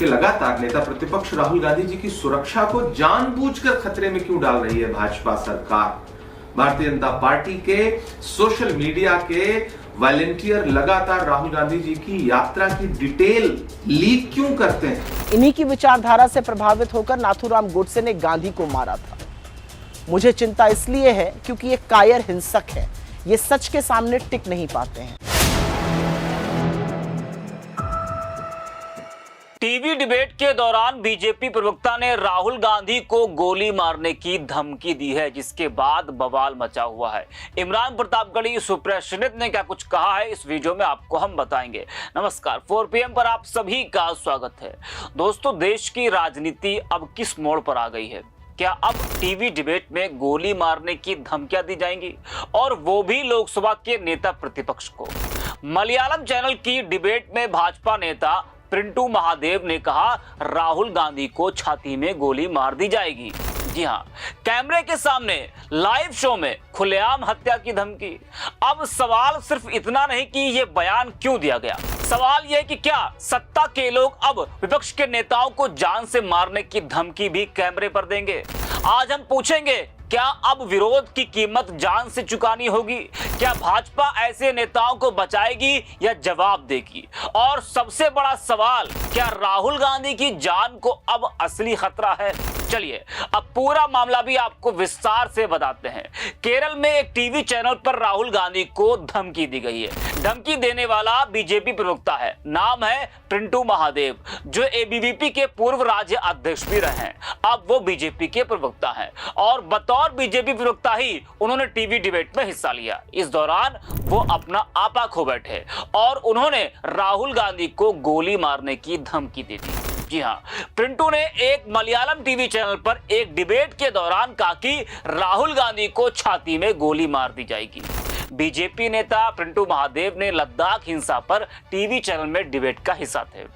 कि लगातार नेता प्रतिपक्ष राहुल गांधी जी की सुरक्षा को जानबूझकर खतरे में क्यों डाल रही है भाजपा सरकार। भारतीय जनता पार्टी के सोशल मीडिया के वॉलंटियर लगातार राहुल गांधी जी की यात्रा की डिटेल लीक क्यों करते हैं। इन्हीं की विचारधारा से प्रभावित होकर नाथूराम गोडसे ने गांधी को मारा था। मुझे चिंता इसलिए है क्योंकि ये कायर हिंसक है, ये सच के सामने टिक नहीं पाते हैं। टीवी डिबेट के दौरान बीजेपी प्रवक्ता ने राहुल गांधी को गोली मारने की धमकी दी है, जिसके बाद बवाल मचा हुआ है। इमरान प्रतापगढ़ी सुप्रिया ने क्या कुछ कहा है, इस वीडियो में आपको हम बताएंगे। नमस्कार, 4 PM पर आप सभी का स्वागत है। दोस्तों, देश की राजनीति अब किस मोड़ पर आ गई है? क्या अब टीवी डिबेट में गोली मारने की धमकियां दी जाएंगी, और वो भी लोकसभा के नेता प्रतिपक्ष को? मलयालम चैनल की डिबेट में भाजपा नेता प्रिंटू महादेव ने कहा राहुल गांधी को छाती में गोली मार दी जाएगी। जी हां, कैमरे के सामने लाइव शो में खुलेआम हत्या की धमकी। अब सवाल सिर्फ इतना नहीं कि यह बयान क्यों दिया गया, सवाल यह है कि क्या सत्ता के लोग अब विपक्ष के नेताओं को जान से मारने की धमकी भी कैमरे पर देंगे? आज हम पूछेंगे, क्या अब विरोध की कीमत जान से चुकानी होगी? क्या भाजपा ऐसे नेताओं को बचाएगी या जवाब देगी? और सबसे बड़ा सवाल, क्या राहुल गांधी की जान को अब असली खतरा है? चलिए अब पूरा मामला भी आपको विस्तार से बताते हैं। केरल में एक टीवी चैनल पर राहुल गांधी को धमकी दी गई है। धमकी देने वाला बीजेपी प्रवक्ता है, नाम है प्रिंटू महादेव, जो एबीवीपी के पूर्व राज्य अध्यक्ष भी रहे हैं। अब वो बीजेपी के प्रवक्ता हैं और बतौर बीजेपी प्रवक्ता ही उन्होंने टीवी डिबेट में हिस्सा लिया। इस दौरान वो अपना आपा खो बैठे और उन्होंने राहुल गांधी को गोली मारने की धमकी दी थी। जी हां, प्रिंटू ने एक मलयालम टीवी चैनल पर एक डिबेट के दौरान कहा कि राहुल गांधी को छाती में गोली मार दी जाएगी। बीजेपी नेता प्रिंटू महादेव ने लद्दाख हिंसा पर टीवी चैनल में डिबेट का हिस्सा थे।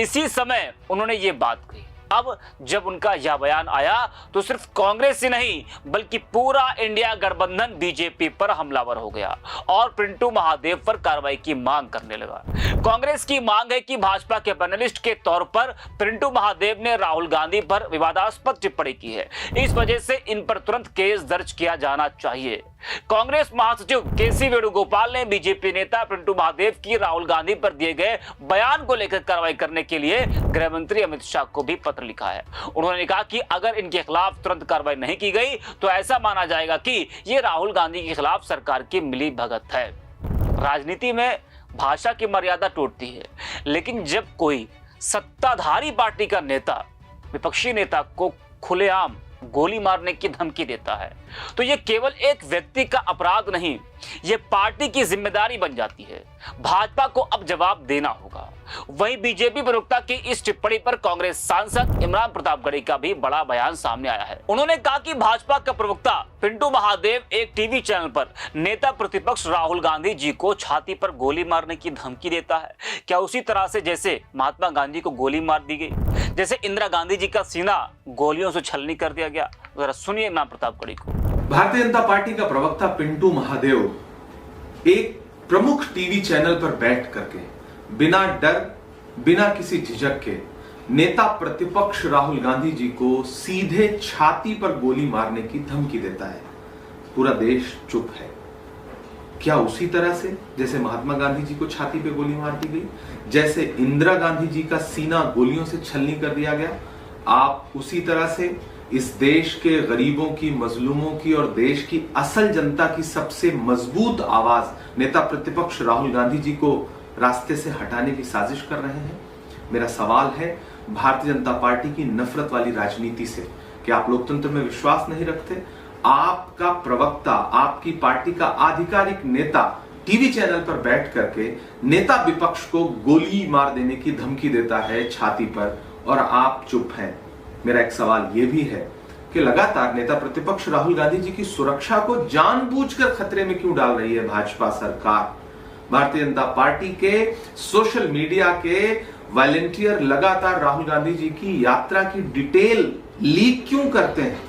इसी समय उन्होंने ये बात कही। अब जब उनका यह बयान आया तो सिर्फ कांग्रेस ही नहीं बल्कि पूरा इंडिया गठबंधन बीजेपी पर हमलावर हो गया और प्रिंटू महादेव पर कार्रवाई की मांग करने लगा। कांग्रेस की मांग है कि भाजपा के पैनलिस्ट के तौर पर प्रिंटू महादेव ने राहुल गांधी पर विवादास्पद टिप्पणी की है, इस वजह से इन पर तुरंत केस दर्ज किया जाना चाहिए। कांग्रेस महासचिव केसी वेणुगोपाल ने बीजेपी नेता प्रिंटू महादेव की राहुल गांधी पर दिए गए बयान को लेकर कार्रवाई करने के लिए गृह मंत्री अमित शाह को भी पत्र लिखा है। उन्होंने कहा कि अगर इनके खिलाफ तुरंत कार्रवाई नहीं की गई तो ऐसा माना जाएगा कि ये राहुल गांधी के खिलाफ सरकार की मिली भगत है। राजनीति में भाषा की मर्यादा टूटती है, लेकिन जब कोई सत्ताधारी पार्टी का नेता विपक्षी नेता को खुलेआम गोली मारने की धमकी देता है तो यह केवल एक व्यक्ति का अपराध नहीं, यह पार्टी की जिम्मेदारी बन जाती है। भाजपा को अब जवाब देना होगा। वहीं बीजेपी प्रवक्ता की इस टिप्पणी पर कांग्रेस सांसद इमरान प्रतापगढ़ी का भी बड़ा बयान सामने आया है। उन्होंने कहा कि भाजपा का प्रवक्ता प्रिंटू महादेव एक टीवी चैनल पर नेता प्रतिपक्ष राहुल गांधी जी को छाती पर गोली मारने की धमकी देता है। क्या उसी तरह से जैसे महात्मा गांधी को गोली मार दी गई, जैसे इंदिरा गांधी जी का सीना गोलियों से छलनी कर दिया गया? जरा सुनिए इमरान प्रतापगढ़ी को। भारतीय जनता पार्टी का प्रवक्ता पिंटू महादेव एक प्रमुख टीवी चैनल पर बैठ करके बिना डर, बिना किसी झिझक के नेता प्रतिपक्ष राहुल गांधी जी को सीधे छाती पर गोली मारने की धमकी देता है। पूरा देश चुप है। क्या उसी तरह से जैसे महात्मा गांधी जी को छाती पे गोली मार दी गई, जैसे इंदिरा गांधी जी का सीना गोलियों से छलनी कर दिया गया, आप उसी तरह से इस देश के गरीबों की, मजलूमों की और देश की असल जनता की सबसे मजबूत आवाज नेता प्रतिपक्ष राहुल गांधी जी को रास्ते से हटाने की साजिश कर रहे हैं? मेरा सवाल है भारतीय जनता पार्टी की नफरत वाली राजनीति से कि आप लोकतंत्र में विश्वास नहीं रखते? आपका प्रवक्ता, आपकी पार्टी का आधिकारिक नेता टीवी चैनल पर बैठ करके नेता विपक्ष को गोली मार देने की धमकी देता है छाती पर, और आप चुप हैं। मेरा एक सवाल यह भी है कि लगातार नेता प्रतिपक्ष राहुल गांधी जी की सुरक्षा को जानबूझकर खतरे में क्यों डाल रही है भाजपा सरकार। भारतीय जनता पार्टी के सोशल मीडिया के वॉलंटियर लगातार राहुल गांधी जी की यात्रा की डिटेल लीक क्यों करते हैं?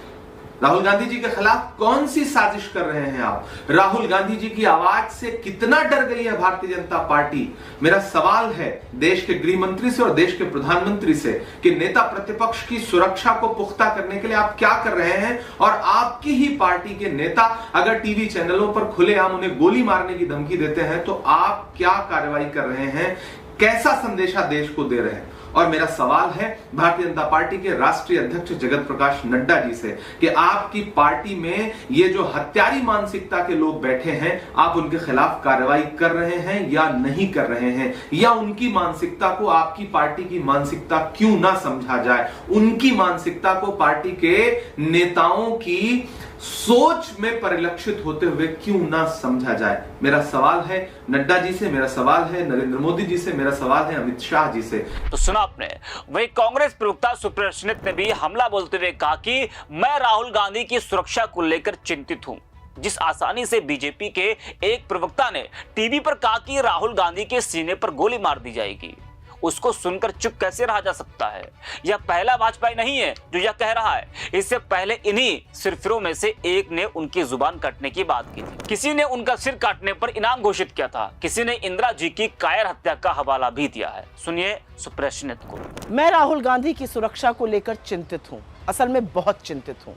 राहुल गांधी जी के खिलाफ कौन सी साजिश कर रहे हैं आप? राहुल गांधी जी की आवाज से कितना डर गई है भारतीय जनता पार्टी? मेरा सवाल है देश के गृह मंत्री से और देश के प्रधानमंत्री से कि नेता प्रतिपक्ष की सुरक्षा को पुख्ता करने के लिए आप क्या कर रहे हैं? और आपकी ही पार्टी के नेता अगर टीवी चैनलों पर खुलेआम उन्हें गोली मारने की धमकी देते हैं तो आप क्या कार्रवाई कर रहे हैं? कैसा संदेशा देश को दे रहे हैं? और मेरा सवाल है भारतीय जनता पार्टी के राष्ट्रीय अध्यक्ष जगत प्रकाश नड्डा जी से कि आपकी पार्टी में ये जो हत्यारी मानसिकता के लोग बैठे हैं, आप उनके खिलाफ कार्रवाई कर रहे हैं या नहीं कर रहे हैं? या उनकी मानसिकता को आपकी पार्टी की मानसिकता क्यों ना समझा जाए? उनकी मानसिकता को पार्टी के नेताओं की सोच में परिलक्षित होते हुए क्यों ना समझा जाए? मेरा सवाल है नड्डा जी से, मेरा सवाल है नरेंद्र मोदी जी से, मेरा सवाल है अमित शाह जी से। तो सुना आपने, वही कांग्रेस प्रवक्ता सुप्रिया श्रीनित ने भी हमला बोलते हुए कहा कि मैं राहुल गांधी की सुरक्षा को लेकर चिंतित हूं। जिस आसानी से बीजेपी के एक प्रवक्ता ने टीवी पर कहा कि राहुल गांधी के सीने पर गोली मार दी जाएगी, उसको सुनकर चुप कैसे रहा जा सकता है? यह पहला वाजपेयी नहीं है जो यह कह रहा है। इससे पहले इन्हीं सिरफिरों में से एक ने उनकी जुबान काटने की बात की थी। किसी ने उनका सिर काटने पर इनाम घोषित किया था। किसी ने इंदिरा जी की कायर हत्या का हवाला भी दिया है। सुनिए सुप्रिया श्रीनित को। मैं राहुल गांधी की सुरक्षा को लेकर चिंतित हूं, असल में बहुत चिंतित हूं।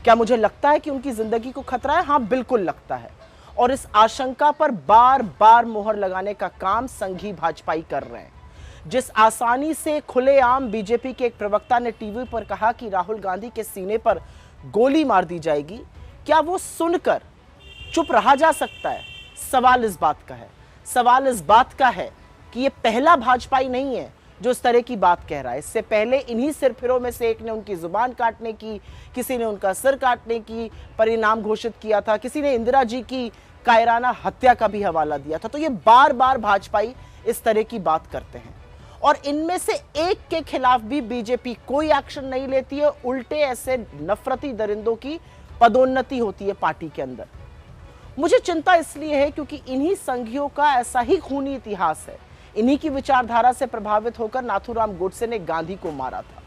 क्या मुझे लगता है कि उनकी जिंदगी को खतरा है? हाँ, बिल्कुल लगता है। और इस आशंका पर बार बार मोहर लगाने का काम संघी भाजपाई कर रहे हैं। जिस आसानी से खुलेआम बीजेपी के एक प्रवक्ता ने टीवी पर कहा कि राहुल गांधी के सीने पर गोली मार दी जाएगी, क्या वो सुनकर चुप रहा जा सकता है? सवाल इस बात का है। सवाल इस बात का है कि ये पहला भाजपाई नहीं है जो इस तरह की बात कह रहा है। इससे पहले इन्हीं सिरफिरों में से एक ने उनकी जुबान काटने की, किसी ने उनका सिर काटने की परिणाम घोषित किया था, किसी ने इंदिरा जी की कायराना हत्या का भी हवाला दिया था। तो ये बार बार भाजपाई इस तरह की बात करते हैं और इनमें से एक के खिलाफ भी बीजेपी कोई एक्शन नहीं लेती है। उल्टे ऐसे नफरती दरिंदों की पदोन्नति होती है पार्टी के अंदर। मुझे चिंता इसलिए है क्योंकि इन्हीं संघियों का ऐसा ही खूनी इतिहास है। इन्हीं की विचारधारा से प्रभावित होकर नाथूराम गोडसे ने गांधी को मारा था।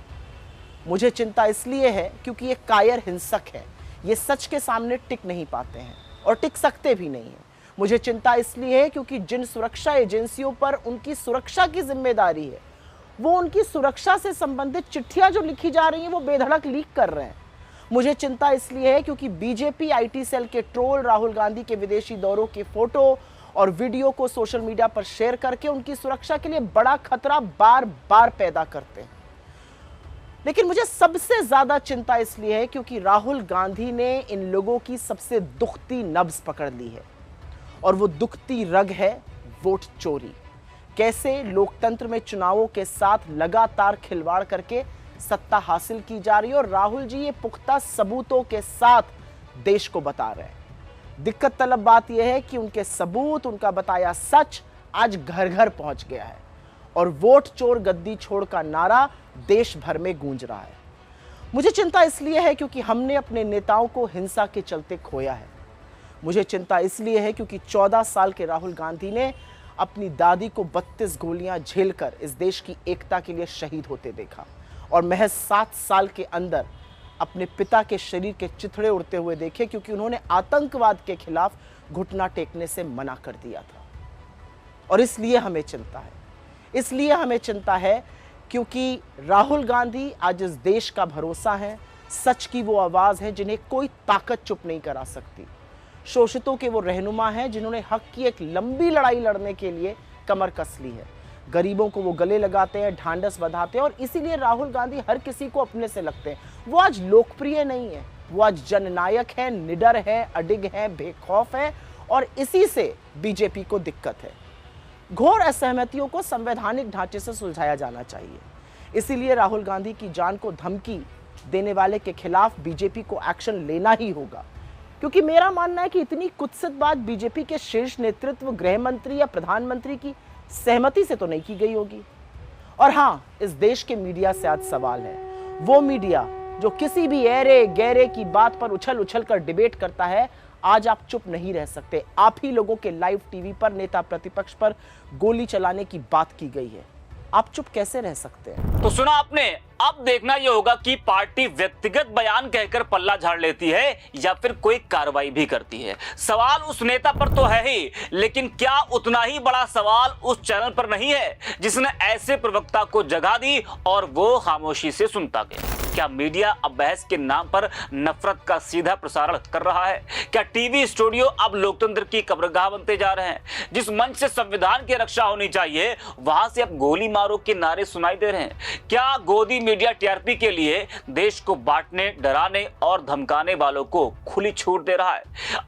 मुझे चिंता इसलिए है क्योंकि ये कायर हिंसक है। ये सच के सामने टिक नहीं पाते हैं और टिक सकते भी नहीं है। मुझे चिंता इसलिए है क्योंकि जिन सुरक्षा एजेंसियों पर उनकी सुरक्षा की जिम्मेदारी है, वो उनकी सुरक्षा से संबंधित चिट्ठियां जो लिखी जा रही हैं वो बेधड़क लीक कर रहे हैं। मुझे चिंता इसलिए है क्योंकि बीजेपी आईटी सेल के ट्रोल राहुल गांधी के विदेशी दौरों के फोटो और वीडियो को सोशल मीडिया पर शेयर करके उनकी सुरक्षा के लिए बड़ा खतरा बार बार पैदा करते हैं। लेकिन मुझे सबसे ज्यादा चिंता इसलिए है क्योंकि राहुल गांधी ने इन लोगों की सबसे दुखती नब्ज पकड़ ली है और वो दुखती रग है वोट चोरी। कैसे लोकतंत्र में चुनावों के साथ लगातार खिलवाड़ करके सत्ता हासिल की जा रही है और राहुल जी ये पुख्ता सबूतों के साथ देश को बता रहे हैं। दिक्कत तलब बात यह है कि उनके सबूत, उनका बताया सच आज घर घर पहुंच गया है और वोट चोर गद्दी छोड़ का नारा देश भर में गूंज रहा है। मुझे चिंता इसलिए है क्योंकि हमने अपने नेताओं को हिंसा के चलते खोया है। मुझे चिंता इसलिए है क्योंकि 14 साल के राहुल गांधी ने अपनी दादी को 32 गोलियां झेलकर इस देश की एकता के लिए शहीद होते देखा और महज 7 साल के अंदर अपने पिता के शरीर के चिथड़े उड़ते हुए देखे क्योंकि उन्होंने आतंकवाद के खिलाफ घुटना टेकने से मना कर दिया था। और इसलिए हमें चिंता है, इसलिए हमें चिंता है क्योंकि राहुल गांधी आज इस देश का भरोसा है, सच की वो आवाज है जिन्हें कोई ताकत चुप नहीं करा सकती। शोषितों के वो रहनुमा हैं जिन्होंने हक की एक लंबी लड़ाई लड़ने के लिए कमर कस ली है। गरीबों को वो गले लगाते हैं, ढांढस बंधाते हैं और इसीलिए राहुल गांधी हर किसी को अपने से लगते हैं। वो आज लोकप्रिय नहीं है, वो आज जननायक है, निडर है, अडिग है, बेखौफ है और इसी से बीजेपी को दिक्कत है। घोर असहमतियों को संवैधानिक ढांचे से सुलझाया जाना चाहिए। इसीलिए राहुल गांधी की जान को धमकी देने वाले के खिलाफ बीजेपी को एक्शन लेना ही होगा, क्योंकि मेरा मानना है कि इतनी कुत्सित बात बीजेपी के शीर्ष नेतृत्व, गृह मंत्री या प्रधानमंत्री की सहमति से तो नहीं की गई होगी। और हाँ, इस देश के मीडिया से आज सवाल है, वो मीडिया जो किसी भी ऐरे गैरे की बात पर उछल उछल कर डिबेट करता है, आज आप चुप नहीं रह सकते। आप ही लोगों के लाइव टीवी पर नेता प्रतिपक्ष पर गोली चलाने की बात की गई है। आप चुप कैसे रह सकते हैं? तो सुना आपने, अब देखना यह होगा कि पार्टी व्यक्तिगत बयान कहकर पल्ला झाड़ लेती है या फिर कोई कार्रवाई भी करती है। सवाल उस नेता पर तो है ही, लेकिन क्या उतना ही बड़ा सवाल उस चैनल पर नहीं है जिसने ऐसे प्रवक्ता को जगह दी और वो खामोशी से सुनता गया? क्या मीडिया अब बहस के नाम पर नफरत का सीधा प्रसारण कर रहा है? क्या टीवी स्टूडियो अब लोकतंत्र की कब्रगाह बनते जा रहे हैं? जिस मंच से संविधान की रक्षा होनी चाहिए वहां से अब गोली मारो के नारे सुनाई दे रहे हैं? क्या गोदी मीडिया टीआरपी के लिए देश को बांटने, डराने और धमकाने वालों को खुली छूट दे रहा है?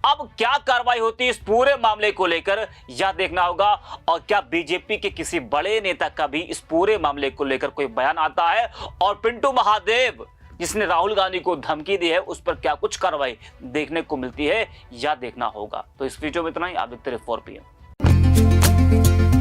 अब क्या कार्रवाई होती है इस पूरे मामले को लेकर, यह देखना होगा। और क्या बीजेपी के किसी बड़े नेता का भी इस पूरे मामले को लेकर कोई बयान आता है? और पिंटू महादेव जिसने राहुल गांधी को धमकी दी है उस पर क्या कुछ कार्रवाई देखने को मिलती है, यह देखना होगा। तो इस वीडियो में इतना ही। आप देखते रहिए 4PM।